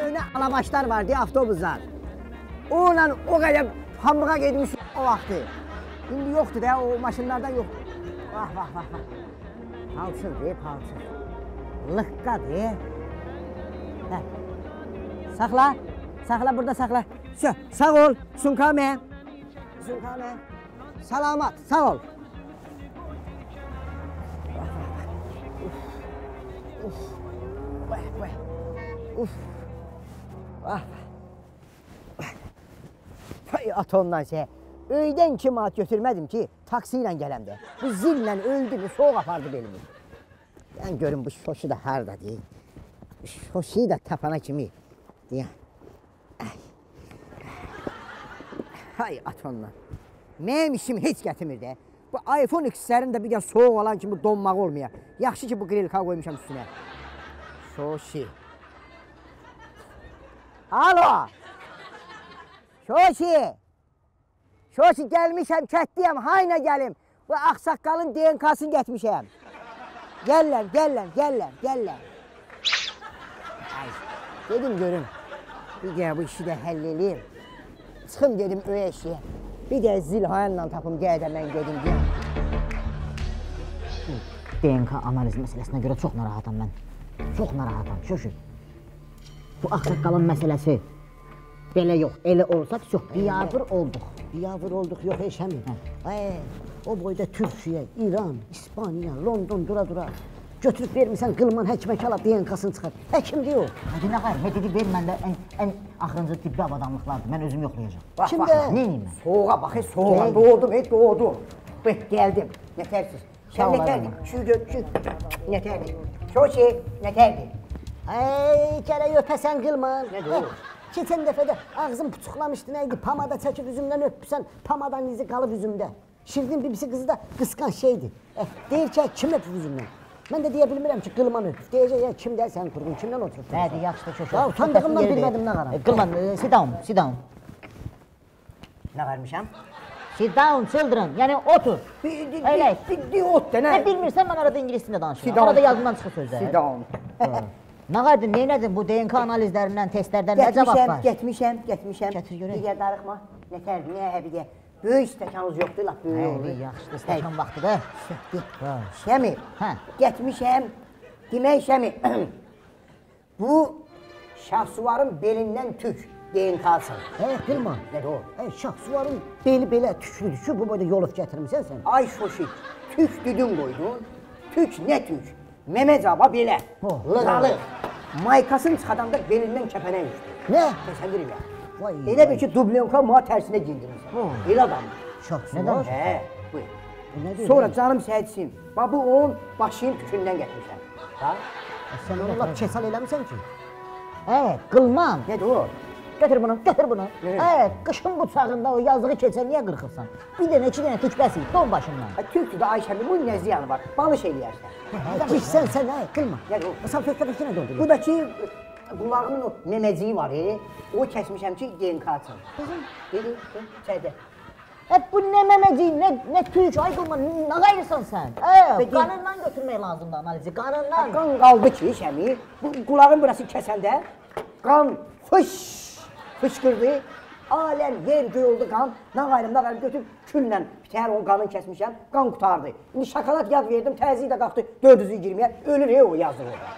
Öyle alabaşlar var diye avtobuslar. Onunla o kadar pambuğa gitmiş o vakti. Şimdi yoktu da o maşınlardan yok. Vah vah vah vah. Palçıl diye palçıl. Lıkka diye. Sakla. Sakla burada sakla. Sağ ol Sunkame. Sunkame. Salamat sağ ol. Uf. Uf. Vah. Vay atondan şey. Öydən ki maat götürmədim ki, taksi ilə gələmdə. Bu zillə öldü mü, soğuk apardı belimi. Ben görüm bu şoşu da harda deyil. Şoşuyu da tapana kimi. Deyəm. Hay atonla. Mənim işim heç gətirmir də. Bu iPhone X-lərin də bir də soğuk olan kimi donmaq olmaya. Yaxşı ki bu grilka qoymuşam üstünə. Şoşi. Alo. Şoşi. Şoşi gəlmişəm, kətdiyəm, hayna gəlim. Bu ağsaqqalın DNK-sını getmişəm. Gəlləm. Dedim görüm. Bir də bu işi də həll eləyim. Çıxım dedim öyə işiyə. Bir də Zilhayanla tapım gədə mən gedim deyəm. DNK analiz məsələsinə görə çox narahatam mən. Çox narahatam, şoşu. Bu ağsaqqalın məsələsi belə yox, elə olsa çox biyabır olduq. Biyabır olduq, yox eşəmi. O boyda Türkiyə, İran, İspaniya, London dura-dura götürüb vermirsən qılman həkimə alab DNK-sını çıxar. Həkimdir o. Nə qayır, nə dedi ver məndə ən axırıncı tibbi adamlıqlardır. Mən özüm yoxlayacağım. Kimdə? Neyim mən? Soğuğa bax, soğuğa. Doğdum. Gəldim. Nətərsiz? Sən nətərdir? Nətərdir? Şoşi, nətərdir? Gərək öpəsən qılman. Nədir o? Keçən dəfə də ağzım puçuqlamışdı, nəydi? Pamada çəkib üzümdən öpürsən, pamadan izi qalıb üzümdə. Şirdin bibisi qızı da qısqan şeydir. Deyir ki, kim öpür üzümdən? Mən də deyə bilmirəm ki, qılman öpür. Deyəcək, kim də sən qurğun, kimdən oturub? Nədir, yaxşı da köşə. Ya, utandığımdan bilmədim nə qaram. Qılman, sit down. Nə qarmışam? Sit down, children, yəni otur. Bir ot da, nə? Nə bilmirsən, mən arada ingilisində danışıram. Arada yazımdan çıxır sözlər. Sit down. Nə qardın, neynədin bu DNK analizlərindən, testlərdən nə cavab var? Getmişəm. Gətir görək. Bir yer darıqma. Nətərdir, nə həbidə? Böyük stəkanınız yoxdur, laf böyük olur. Yaxşıdır, stəkan vaxtı da. Şəmi, getmişəm, demək Şəmi, bu Şahsuvarın belindən tük DNK-sı. Qılma. Nədir o? Şahsuvarın beli belə tüklüdür ki, bu boyda yolub gətirmişsən sən. Ay şoşi, tük düdün qoydun, tük nə tük? Məməcaba belə, lığalıq, maykasını çıxadanda belindən kəpənə düşdü. Nə? Təsəvvür elə. Elə bir ki, dublonka ma tərsinə giyindirmişsən. Elə adamdır. Şahsuvar? Buyur. Sonra canım səhədsin, bu onun başının tükündən gətirmişəm. Sən onu lap kesal eləmişsən ki? Qılman. Nədir o? Götür bunu. Qışın bıçağında o yazığı keçər, niyə qırxırsan? Bir dənə, iki dənə tük bəsi, don başından. Tükdür da Ayşəmi, bunun nə ziyanı var? Balış eləyərsən. Sən, qılma. Sən fəqədəki nə dolduruyor? Buradakı qulağımın o meməciyi var, o kəsmişəm ki, DNK-çın. Dedi, çəydə. Bu nə məməciyi, nə tük, ay qılma, nə qayırsan sən? Qanından götürmək lazımdır analizi, qanından. Qan qaldı ki, Şəmi, qulağın burası kəsəndə, qan fışqırdı, aləm, yer, göy oldu qan, nə qayrım götürüb külla bitər o qanın kəsmişəm, qan qutardı. İndi şokolad yaz verdim, təzyiyi də qalxdı 420-yə, ölür o yazdır orada.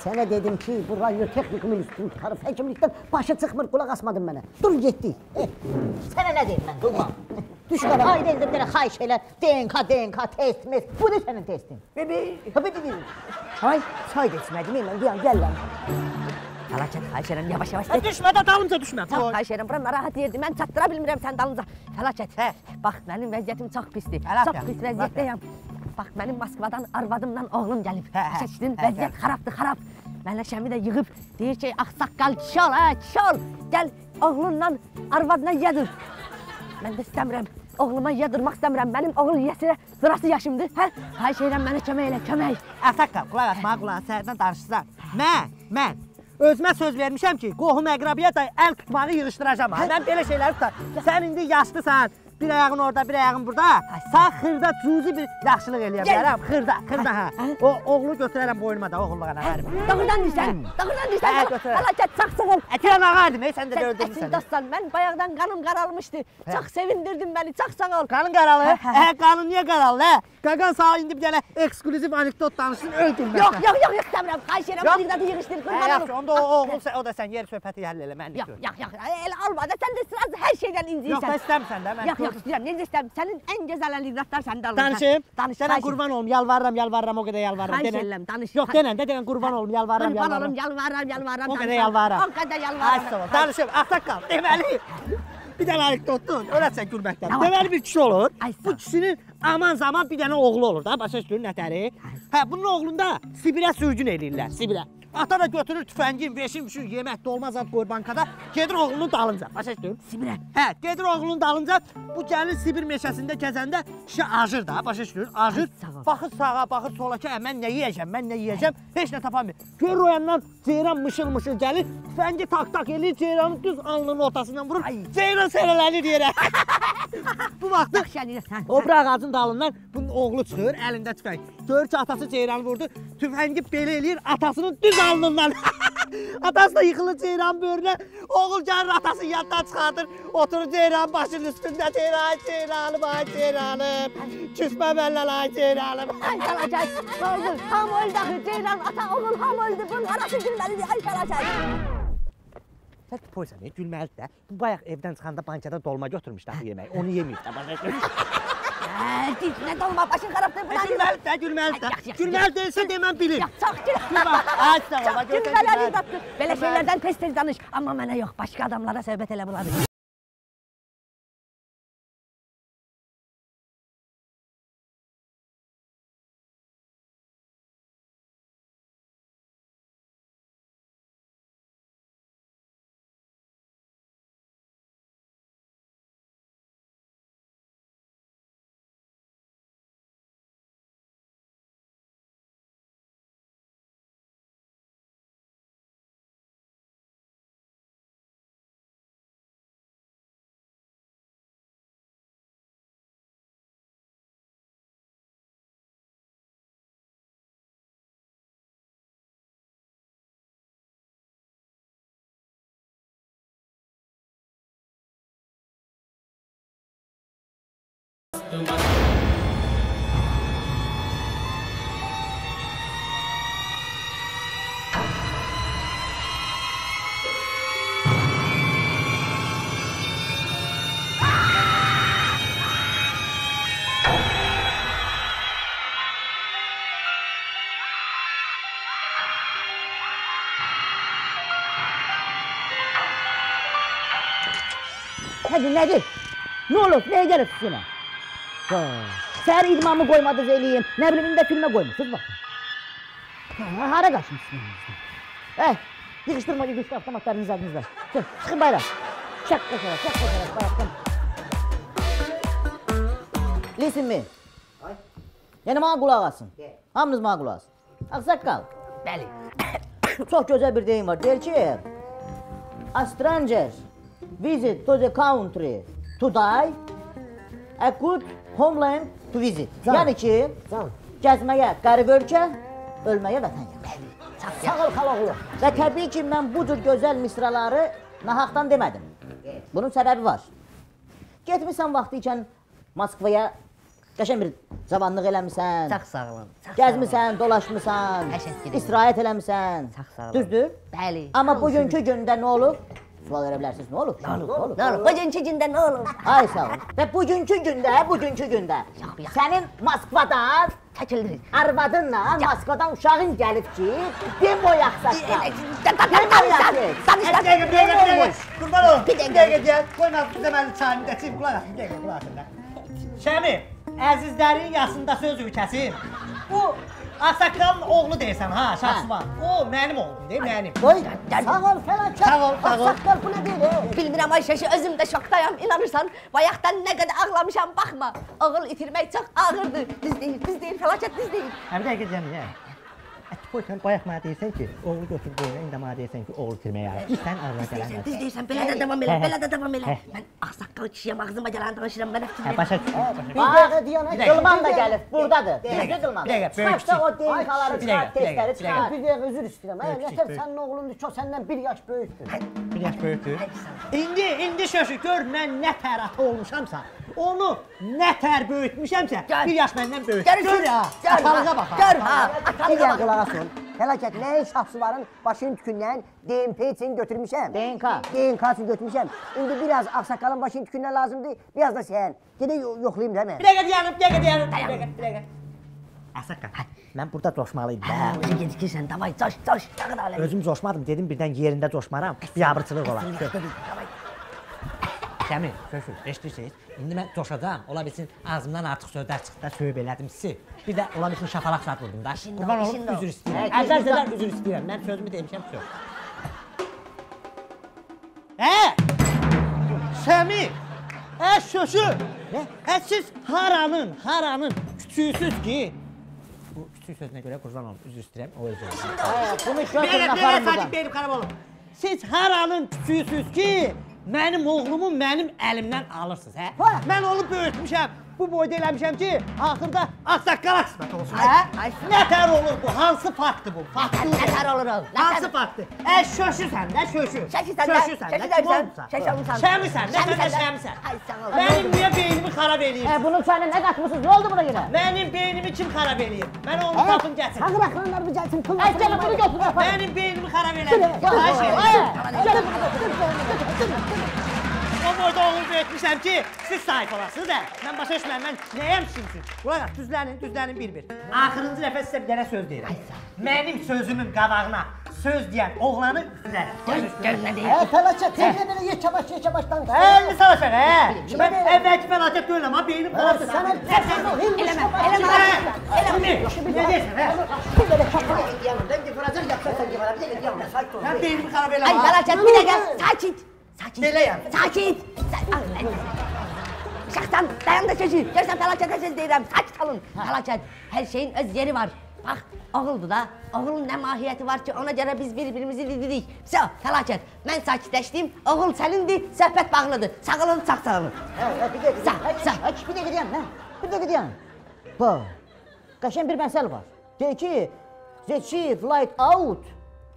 Sənə dedim ki, bu radiotexnikumun üstünü tutarıb, həkimlikdən başı çıxmır, qulaq asmadın mənə. Dur, getdik. Sənə nə deyim mən, qılma. Düş qara. Haydi eldə bir dənə xahiş elə, DNK, test, bu da sənin testin. Hay, çay geçmədim, mən deyəm, gəl lan. Fəlakət, xahiş edirəm, yavaş. Düşmə də, dalımca düşmə. Xahiş edirəm, bura narahat yerdir, mən çatdıra bilmirəm sən dalımca. Fəlakət, bax, mənim vəziyyətim çox pisdir, çox pis vəziyyətdəyəm. Bax, mənim Moskvadan arvadımla oğlum gəlib. Şəkilin vəziyyət xarab. Mənə Şəmi də yığıb, deyir ki, ağsaqqal kişi ol, gəl oğlunla arvadına yedir. Mən də istəmirəm, oğluma yedirmək istəmirəm, mənim oğul yiyəsinə sırası yaşımdır. Xahiş edirəm, mənə kömək elə, kömək. Ağsaqqal, qulaq asma, qulaq səhərdən danışırsan. Mən özümə söz vermişəm ki, qohum əqrabiyyət əl tutmağı yığışdıracam. Mən belə şeyləri tutar. Sən indi yaşlısan, bir ayağın orada, bir ayağın burada. Sağ xırda cüzi bir yaxşılıq eləyə bilərəm. Xırda, hə. O oğlu götürərəm boynuma da, oğulluğa nə verim. Doğrudan deyirsən, doğrudan deyirsən. götürərəm. Fəlakət, çox sağ ol. Ətiyən ağardım, sən də Sən gördün əsil səni. dostsan, mən bayaqdan qanım qaralmışdı. Çox sevindirdin məni, çox sağ ol. Qanın qaralı? Qanın niyə qaralı, hə? Qaqan sağ indi bir dənə ekskluziv anekdot danışsın, öldürməklə. Yox, istəmirəm. Xahiş edirəm, bu liqdatı yığışdır, qurban olum. Yaxşı, onda o da sən yer söhbəti həll elə, mən Yox, elə olma da, sən də sırası hər şeydən inciyirsən. Yox, da istəmirsən də, mən. Yox, istəyirəm, necə istəyirəm. Sənin ən gözəl liqdatlar səndə alır. Danışım. Danış, Denən qurban olum, yalvarıram, o qədər yalvarıram. Xahiş edirəm, danış. Yox, denən qurban olum, yalvarıram. Qurban olum, yalvarıram. O qədər yalvarıram. O qədər yalvarıram. Danışım, axtaqqal, deməli. Bir dənə anekdotdur, öyrətsən gülməkdən. Nə var? Deməli bir kişi olur. Ay, sağ Bu ol. kişinin aman zaman bir dənə oğlu olur da, başa düşdün nətəri? Hə, bunun oğlunda Sibirə sürgün eləyirlər, Sibirə. Ata da götürür tüfəngin, veşin, yemək, dolma zat qoyur bankada, gedir oğlunun dalınca, başa düşdün? Sibirə. Hə, gedir oğlunun dalınca, bu gəlir Sibir meşəsində gəzəndə kişi acır da, başa düşdün? Acır, Ay, sağ ol. baxır sağa, baxır sola ki, mən nə yeyəcəm, heç nə tapamıyor. Görür o yandan ceyran mışıl gəlir, tüfəngi tak eləyir, ceyranı düz alnının ortasından vurur, ceyran sərələnir yerə. Bu vaxtda Yaxşı eləyirsən. o bir ağacın dalından bunun oğlu çıxır, əlində tüfəng. Görür ki, atası ceyranı vurdu, tüfəngi belə eləyir, atasının düz alnından. Atası da yıxılır ceyran böyrünə, oğul gəlir atasının yanından çıxardır, oturur ceyran başının üstündə, ceyranım, küsmə məndən ay ceyranım. Ay fəlakət, nə oldu? Ham öldü axı, ceyran, ata, oğul ham öldü. Bunun arası gülməlidir, ay fəlakət. Sən poysan, gülməlidir də. Bu bayaq evdən çıxanda bankada dolma götürmüş də bu yeməyi, onu yeməyib də. Nə dolma, başın xarabdır. Gülməlidir də. Gülməli deyilsə deməm bilir. Yox, çox Gülməli. gülməlidir. Belə şeylərdən tez danış. Amma mənə yox, başqa adamlara söhbət elə buladı. Nədir? Nə olub? Nəyə gəlib üstünə? Səhər idmamı qoymadınız eləyim. Nə bilim, indi də filmə qoymuşsunuz, baxın. Hara qaçmışsınız? Yığışdırma, avtomatlarınız adınızda. Çıxın bayra. Çək qoşaraq, bayaqdan. Listen me. Yəni, mənə qulaq asın. Hamınız mənə qulaq asın. Ağsaqqal. Bəli. Çox gözəl bir deyim var. Deyir ki, a stranger visit to the country to die, a good homeland to visit. Yəni ki, gəzməyə qərib ölkə, ölməyə vətən yaxşı. Sağ ol, xaloğlu. Və təbii ki, mən bu cür gözəl misraları nahaqdan demədim. Bunun səbəbi var. Getmirsən vaxtı ikən Moskvaya qəşən bir cavanlıq eləmirsən. Çox sağ olun. Gəzmirsən, dolaşmırsan, istirahət eləmirsən. Çox sağ olun. Düzdür? Bəli. Amma bugünkü gündə nə olub? Sual verə bilərsiniz, nə olub? Nə olub? Bugünkü gündə nə olub? Ay sağ ol. Və bugünkü gündə sənin Moskvadan Çəkildir. arvadınla Moskvadan uşağın gəlib ki, dem boy axsaqqa. Qurban olun, bir dəqiqə gəl. Qoy nazı deməli çayını gəçim, qulaq asın da. Şəmi, əzizlərin yasında söz ülkəsi. Bu Ağsaqqalın oğlu deyirsən ha, Şahsuman. O mənim oğlum deyil, mənim. Qoy, sağ ol, fəlakət. Sağ ol. Ağsaqqal bu nə deyil? Bilmirəm Ayşəşi, özüm də şokdayam, inanırsan. Bayaqdan nə qədər ağlamışam, baxma. Oğul itirmək çox ağırdır. Düz deyil, fəlakət düz deyil. Bir dəqiqə gəl, Qoy sən bayaq mənə deyirsən ki, oğlu götür qoyuna, indi mənə deyirsən ki, oğlu itirməyə yarar. Sən ağlına gələn. Düz deyirsən, belə də davam elə, belə də davam elə. Mən ağsaqqal kişiyəm, ağzıma gələn danışıram, mən fikir Başa Bir dəqiqə deyən, qılman da gəlib, buradadır. Düzdür qılman. Bir dəqiqə, böyük Çıxarsa o DNK-ları çıxar, testləri bir çıxar. Bir dəqiqə üzr istəyirəm. Nətər sənin oğlundur ki, o səndən 1 yaş böyükdür. 1 yaş böyükdür. İndi şöşü gör mən nə tər ata olmuşamsa, onu nə tər böyütmüşəmsə, 1 yaş məndən böyükdür. Gör ya, atalığa bax. Gör ha, Bir dəqiqə qulaq asın. Fəlakət, nəyin şahsuvarın başının tükündən DNP üçün götürmüşəm. DNK. DNK üçün götürmüşəm. İndi biraz ağsaqqalın başının tükündən lazımdır, biraz da sən. Gedək yoxlayayım da mən. Bir dəqiqə. Ağsaqqal, mən burada coşmalıydım. Hə, gecikirsən, davay, coş, dağıt aləmi. Özüm coşmadım, dedim birdən yerində coşmaram, biabırçılıq olar. Cəmil, sözü, eşitirsiniz? İndi mən coşacağım, ola bilsin ağzımdan artıq sözlər çıxdı da söyüb elədim sizi. Bir də ola bilsin şapalaq saat vurdum da. Qurban olub, üzr istəyirəm. Əzəzələr üzr istəyirəm, mən sözümü demişəm, söz. Səmi, şöşü, siz haranın küçüksüz ki, bu küçük sözünə görə qurban olub, üzr istəyirəm, o özür istəyirəm. Bunu götürün aparın buradan. Benim xarab olun. Siz haranın küçüksüz ki, mənim oğlumu mənim əlimdən alırsınız, hə? Mən onu böyütmüşəm, bu boyda eləmişəm ki, axırda ağsaqqala qismət olsun, hə? Nətər olur bu? Hansı faktdır bu? Nətər olur o? Hansı faktdır? Şöşürsən də, şöşür. Şəşirsən də, şəş olmuşsan. Şəmisən, nə sən də şəmisən. Mənim niyə beynimi xarab eləyir? Bunun çayına nə qatmışsınız? Nə oldu buna görə? Mənim beynimi kim xarab eləyir? Mən onu tapın gətir. Çağır axıranlarımı gəlsin, pul Gəlin bunu götürün aparın. Mənim beynimi xarab eləyir. O boyda oğul böyütmüşəm ki, siz sahip olasınız da. Mən başa düşməm, mən nəyəm sizin? Qulaq as, düzlənin bir-bir. Axırıncı dəfə sizə bir dənə söz deyirəm. Mənim sözümün qabağına söz deyən oğlanı üflər. Gör nə deyir? Fəlakət, tezlə belə yekə-başdan Əlini salacaq, hə? Mən əvvəlki fəlakət deyiləm, ha, beynim qalabdır. Ne deyirsən, hə? Mən beynimi xarab eləm, Ay, ha? fəlakət, bir dəqiqə, sakit. Beləyəm. Sakit. Şaxtan, dayan da sözü. Görsən fəlakətə söz deyirəm, sakit olun. Fəlakət, hər şeyin öz yeri var. Bax, oğuldur da. Oğulun nə mahiyyəti var ki, ona görə biz bir-birimizi didirik. Fəlakət, mən sakitləşdim, oğul sənindir, söhbət bağlıdır. Sağ olun, sağ olun. Bir dəqiqə deyəm, Bu, qəşən bir məsəl var. Deyir ki, the chief light out,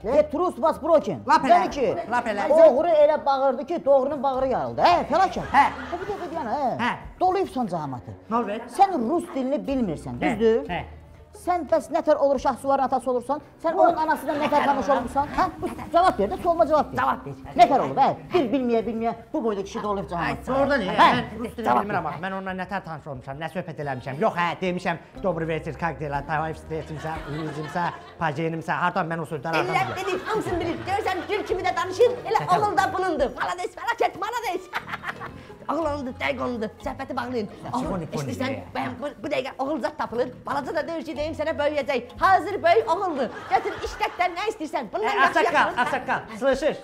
the truth was broken. Lap elə, Yəni ki, lap elə. oğru elə bağırdı ki, doğrunun bağrı yarıldı. Fəlakət. Hə. Bir dəqiqə deyən, Hə. Doluyubsan cəmaatı. Nə olur? Sən rus dilini bilmirsən, düzdür? Hə. Sən bəs nətər olur Şahsuvarın atası olursan, sən onun anasından nətər tanış olmuşsan, hə? Cavab ver də, sualıma cavab ver. Cavab ver. Nətər olub, hə? Bir bilməyə, bu boyda kişi doluyub cəmaat. Orada ne? Hə. Mən rus dilini bilmirəm axı. Mən onunla nətər tanış olmuşam, nə söhbət eləmişəm. Yox, hə, demişəm, добрый вечер, как дела, товарищ встретимся, увидимся, поженимся. Hardan mən o sözləri hardan Millət bilirəm? dedik, hamısını bilir. Görsən, gül kimi də danışır, elə oğul da bunundur. Malades, fəlakət, malades. Oğul onundur, dəqiq onundur. Söhbəti bağlayın. Oğul, istəyirsən, bu dəqiqə oğul zat tapılır. Balaca da deyir ki, deyim sənə böyüyəcək. Hazır böyük oğuldur. Götür, işlətdən nə istəyirsən. Bundan yaxşı yaxalır. Ağsaqqal,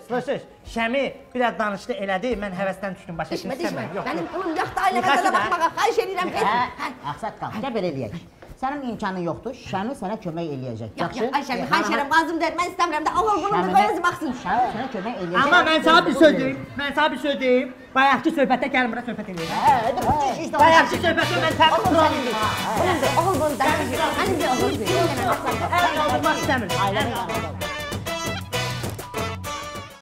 slışır. Şəmi biraz danışdı, elədi, mən həvəsdən düşdüm, başa Düşmə, düşməm. düşmə. Mənim pulum yoxdur, ailəmə də baxmağa. Xahiş edirəm, get. Ağsaqqal, gəl belə eləyək. Sənin imkanın yoxdur, Şəmi sənə kömək eləyəcək. Yox, ay Şəmi, xahiş edirəm, lazım deyil. Mən istəmirəm də oğul bunundur, qoyası baxsın. Şəmi sənə kömək eləyəcək. Amma mən sana bir söz deyim, Bayaqki söhbətdə gəlin bura söhbət eləyək. Bayaqki söhbətdə mən təqdim quralım. Oğul bunu da. Hani bir oğul. Olmaq istəmir. Ailənin yanında.